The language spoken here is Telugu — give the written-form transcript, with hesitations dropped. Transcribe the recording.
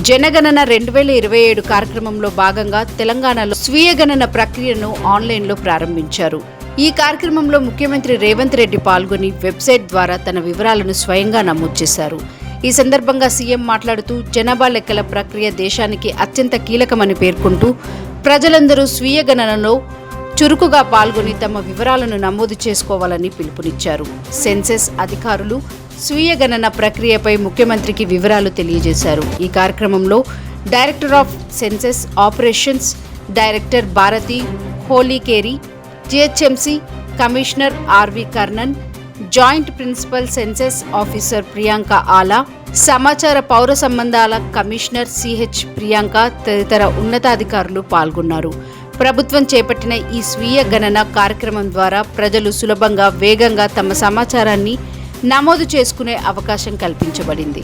జనగణన 2027 కార్యక్రమంలో భాగంగా తెలంగాణలో స్వీయ గణన ప్రక్రియను ఆన్లైన్లో ప్రారంభించారు. ఈ కార్యక్రమంలో ముఖ్యమంత్రి రేవంత్ రెడ్డి పాల్గొని వెబ్సైట్ ద్వారా తన వివరాలను స్వయంగా నమోదు చేశారు. ఈ సందర్భంగా సీఎం మాట్లాడుతూ జనాభా లెక్కల ప్రక్రియ దేశానికి అత్యంత కీలకమని పేర్కొంటూ ప్రజలందరూ స్వీయ గణనలో చురుకుగా పాల్గొని తమ వివరాలను నమోదు చేసుకోవాలని పిలుపునిచ్చారు. సెన్సెస్ అధికారులు స్వీయ గణన ప్రక్రియపై ముఖ్యమంత్రికి వివరాలు తెలియజేశారు. ఈ కార్యక్రమంలో director of census operations director Bharathi Holikeri, GHMC commissioner RV Karnan, joint principal census officer Priyanka Ala, సమాచార పౌర సంబంధాల కమిషనర్ సిహెచ్ ప్రియాంక తదితర ఉన్నతాధికారులు పాల్గొన్నారు. ప్రభుత్వం చేపట్టిన ఈ స్వీయ గణన కార్యక్రమం ద్వారా ప్రజలు సులభంగా, వేగంగా తమ సమాచారాన్ని నమోదు చేసుకునే అవకాశం కల్పించబడింది.